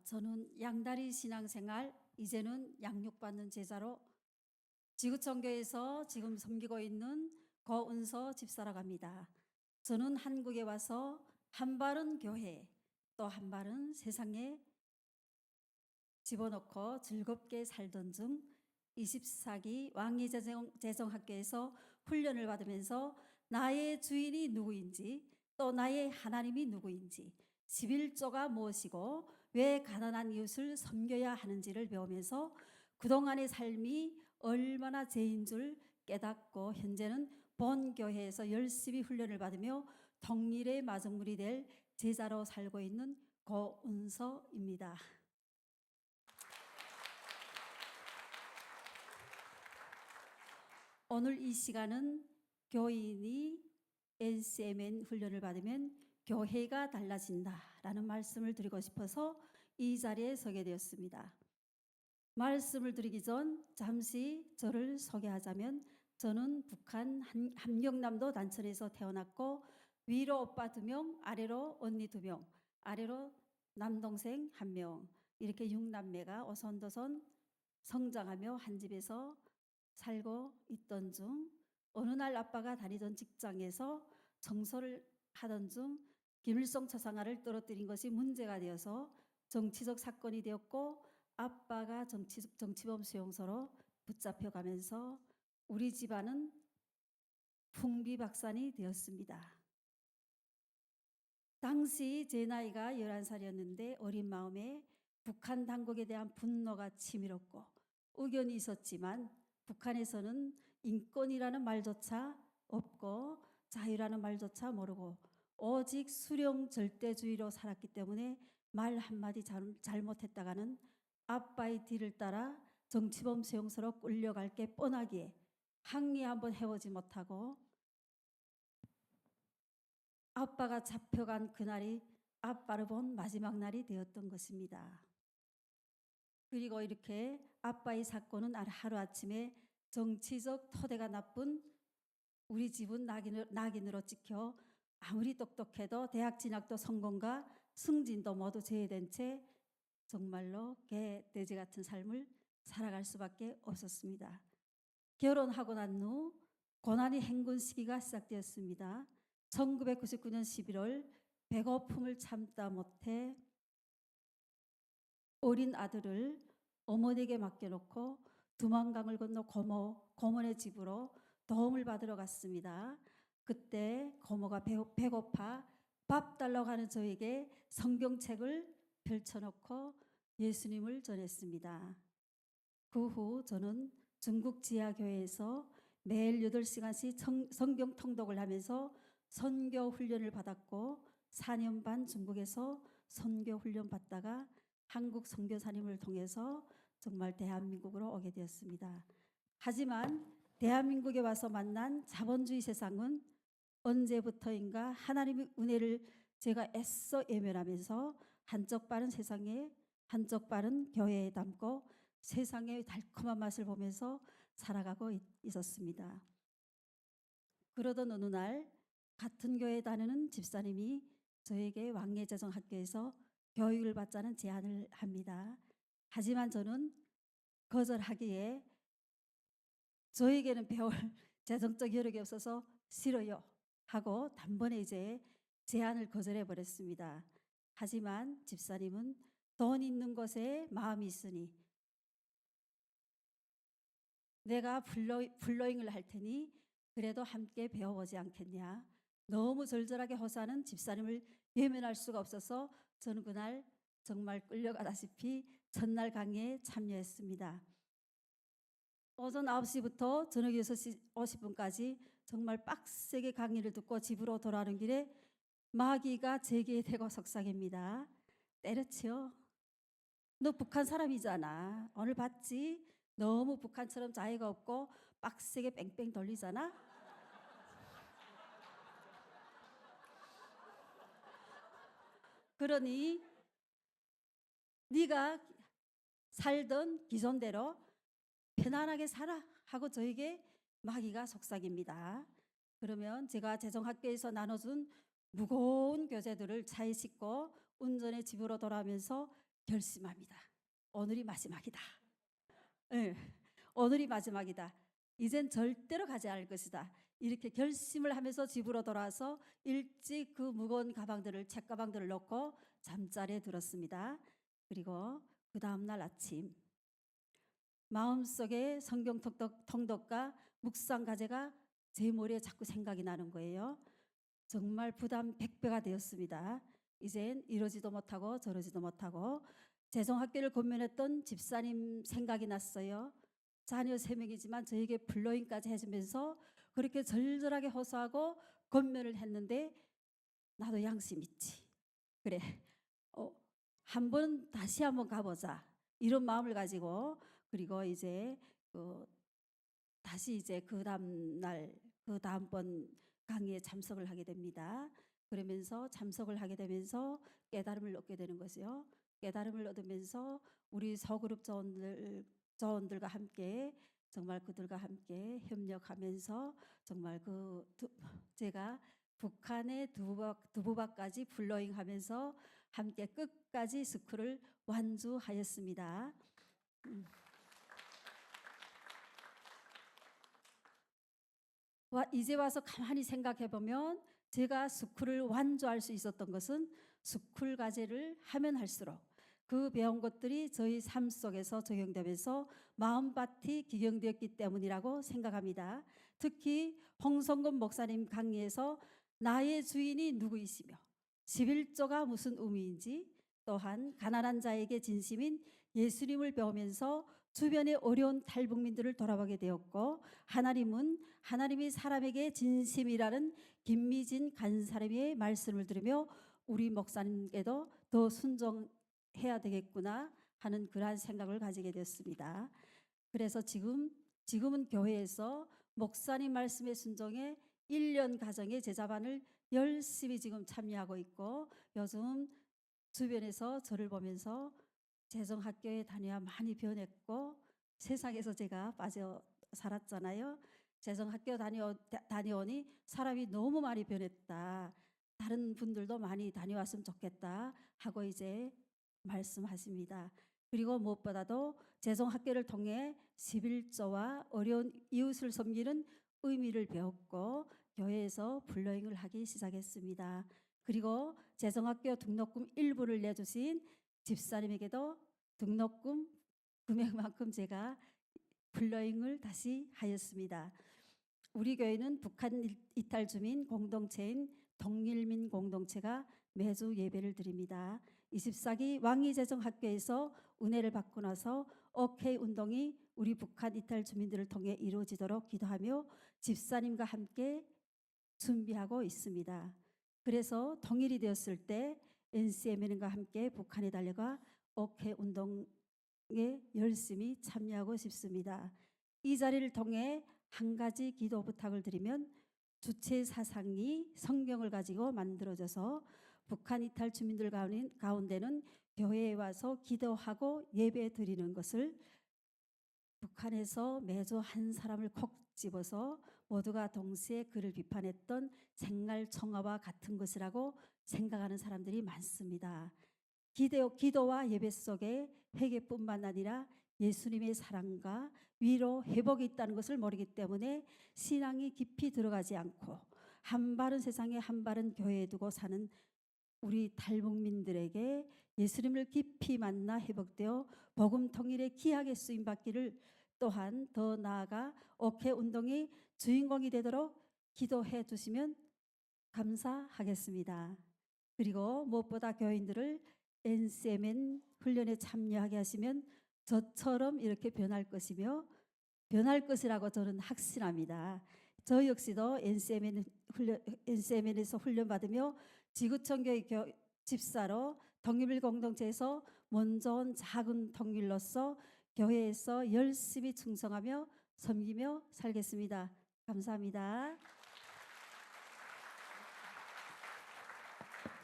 저는 양다리 신앙생활, 이제는 양육받는 제자로 지구촌교회에서 지금 섬기고 있는 고은서 집사라고 합니다. 저는 한국에 와서 한 발은 교회, 또 한 발은 세상에 집어넣고 즐겁게 살던 중 24기 왕리재정학교에서 훈련을 받으면서 나의 주인이 누구인지, 또 나의 하나님이 누구인지, 11조가 무엇이고 왜 가난한 이웃을 섬겨야 하는지를 배우면서 그동안의 삶이 얼마나 죄인 줄 깨닫고, 현재는 본교회에서 열심히 훈련을 받으며 동일의 마중물이 될 제자로 살고 있는 고은서입니다. 오늘 이 시간은 교인이 NCMN 훈련을 받으면 교회가 달라진다라는 말씀을 드리고 싶어서 이 자리에 서게 되었습니다. 말씀을 드리기 전 잠시 저를 소개하자면, 저는 북한 함경남도 단천에서 태어났고, 위로 오빠 2명, 아래로 언니 2명, 아래로 남동생 1명, 이렇게 6남매가 오손도손 성장하며 한 집에서 살고 있던 중, 어느 날 아빠가 다니던 직장에서 청소를 하던 중 김일성 초상화를 떨어뜨린 것이 문제가 되어서 정치적 사건이 되었고, 아빠가 정치범 수용소로 붙잡혀가면서 우리 집안은 풍비박산이 되었습니다. 당시 제 나이가 11살이었는데 어린 마음에 북한 당국에 대한 분노가 치밀었고, 의견이 있었지만 북한에서는 인권이라는 말조차 없고 자유라는 말조차 모르고 오직 수령 절대주의로 살았기 때문에 말 한마디 잘못했다가는 아빠의 뒤를 따라 정치범 수용소로 끌려갈 게 뻔하기에 항의 한번 해보지 못하고 아빠가 잡혀간 그날이 아빠를 본 마지막 날이 되었던 것입니다. 그리고 이렇게 아빠의 사건은 하루아침에 정치적 토대가 나쁜 우리 집은 낙인으로 찍혀 아무리 똑똑해도 대학 진학도 성공과 승진도 모두 제외된 채 정말로 개돼지 같은 삶을 살아갈 수밖에 없었습니다. 결혼하고 난 후 고난의 행군 시기가 시작되었습니다. 1999년 11월 배고픔을 참다 못해 어린 아들을 어머니에게 맡겨놓고 두만강을 건너 고모네 집으로 도움을 받으러 갔습니다. 그때 고모가 배고파 밥 달라고 하는 저에게 성경책을 펼쳐놓고 예수님을 전했습니다. 그 후 저는 중국 지하교회에서 매일 8시간씩 성경 통독을 하면서 선교 훈련을 받았고, 4년 반 중국에서 선교 훈련 받다가 한국 선교사님을 통해서 정말 대한민국으로 오게 되었습니다. 하지만 대한민국에 와서 만난 자본주의 세상은 언제부터인가 하나님의 은혜를 제가 애써 외면하면서 한쪽 발은 세상에, 한쪽 발은 교회에 담고 세상의 달콤한 맛을 보면서 살아가고 있었습니다. 그러던 어느 날 같은 교회에 다니는 집사님이 저에게 왕예재정학교에서 교육을 받자는 제안을 합니다. 하지만 저는 거절하기에 저에게는 배울 재정적 여력이 없어서 싫어요 하고 단번에 이제 제안을 거절해 버렸습니다. 하지만 집사님은 돈 있는 곳에 마음이 있으니 내가 블로잉을 할 테니 그래도 함께 배워보지 않겠냐. 너무 절절하게 호소하는 집사님을 외면할 수가 없어서 저는 그날 정말 끌려가다시피 첫날 강의에 참여했습니다. 오전 9시부터 저녁 6시 50분까지 정말 빡세게 강의를 듣고 집으로 돌아오는 길에 마귀가 제게 대고 속삭입니다. 때려치워. 너 북한 사람이잖아. 오늘 봤지? 너무 북한처럼 자애가 없고 빡세게 뺑뺑 돌리잖아. 그러니 네가 살던 기존대로 편안하게 살아 하고 저에게 마귀가 속삭입니다. 그러면 제가 재정학교에서 나눠준 무거운 교재들을 차에 싣고 운전해 집으로 돌아오면서 결심합니다. 오늘이 마지막이다. 예, 오늘이 마지막이다. 이젠 절대로 가지 않을 것이다. 이렇게 결심을 하면서 집으로 돌아와서 일찍 그 무거운 책가방들을 놓고 잠자리에 들었습니다. 그리고 그 다음날 아침 마음속에 성경 통독과 묵상 과제가 제 머리에 자꾸 생각이 나는 거예요. 정말 부담 100배가 되었습니다. 이젠 이러지도 못하고 저러지도 못하고 재정학교를 고민했던 집사님 생각이 났어요. 자녀 3명이지만 저에게 블로잉까지 해주면서 그렇게 절절하게 호소하고 권면을 했는데 나도 양심 있지. 그래, 다시 한번 가보자. 이런 마음을 가지고 그리고 이제 다시 이제 그 다음번 강의에 참석을 하게 됩니다. 그러면서 참석을 하게 되면서 깨달음을 얻게 되는 것이요. 깨달음을 얻으면서 우리 소그룹 조원들과 함께 정말 그들과 함께 협력하면서 정말 제가 북한의 두부박까지 블로잉하면서 함께 끝까지 스쿨을 완주하였습니다. 이제 와서 가만히 생각해 보면 제가 스쿨을 완주할 수 있었던 것은 스쿨 과제를 하면 할수록 그 배운 것들이 저희 삶 속에서 적용되면서 마음밭이 기경되었기 때문이라고 생각합니다. 특히 홍성근 목사님 강의에서 나의 주인이 누구이시며 11조가 무슨 의미인지, 또한 가난한 자에게 진심인 예수님을 배우면서 주변의 어려운 탈북민들을 돌아보게 되었고, 하나님이 사람에게 진심이라는 김미진 간사람의 말씀을 들으며 우리 목사님께도 더 순종해야 되겠구나 하는 그러한 생각을 가지게 되었습니다. 그래서 지금은 교회에서 목사님 말씀에 순종해 1년 가정의 제자반을 열심히 지금 참여하고 있고, 요즘 주변에서 저를 보면서 재정학교에 다녀야 많이 변했고 세상에서 제가 빠져 살았잖아요. 재정학교 다녀오니 사람이 너무 많이 변했다. 다른 분들도 많이 다녀왔으면 좋겠다 하고 이제 말씀하십니다. 그리고 무엇보다도 재정학교를 통해 11조와 어려운 이웃을 섬기는 의미를 배웠고 교회에서 블로잉을 하기 시작했습니다. 그리고 재정학교 등록금 일부를 내주신 집사님에게도 등록금 금액만큼 제가 블로잉을 다시 하였습니다. 우리 교회는 북한 이탈 주민 공동체인 동일민 공동체가 매주 예배를 드립니다. 24기 왕이재정학교에서 은혜를 받고 나서 OK 운동이 우리 북한 이탈 주민들을 통해 이루어지도록 기도하며 집사님과 함께 준비하고 있습니다. 그래서 통일이 되었을 때 NCMN과 함께 북한에 달려가 OK 운동에 열심히 참여하고 싶습니다. 이 자리를 통해 한 가지 기도 부탁을 드리면, 주체 사상이 성경을 가지고 만들어져서 북한 이탈 주민들 가운데는 교회에 와서 기도하고 예배 드리는 것을 북한에서 매주 한 사람을 콕 집어서 모두가 동시에 그를 비판했던 생활청화와 같은 것이라고 생각하는 사람들이 많습니다. 기도와 예배 속에 회개뿐만 아니라 예수님의 사랑과 위로, 회복이 있다는 것을 모르기 때문에 신앙이 깊이 들어가지 않고 한 발은 세상에 한 발은 교회에 두고 사는 우리 탈북민들에게 예수님을 깊이 만나 회복되어 복음 통일의 기하게 쓰임받기를, 또한 더 나아가 OK 운동의 주인공이 되도록 기도해 주시면 감사하겠습니다. 그리고 무엇보다 교인들을 NCMN 훈련에 참여하게 하시면 저처럼 이렇게 변할 것이라고 저는 확신합니다. 저 역시도 NCMN에서 훈련받으며 지구촌 교회 집사로 동일밀 공동체에서 먼저 온 작은 통일로서 교회에서 열심히 충성하며 섬기며 살겠습니다. 감사합니다.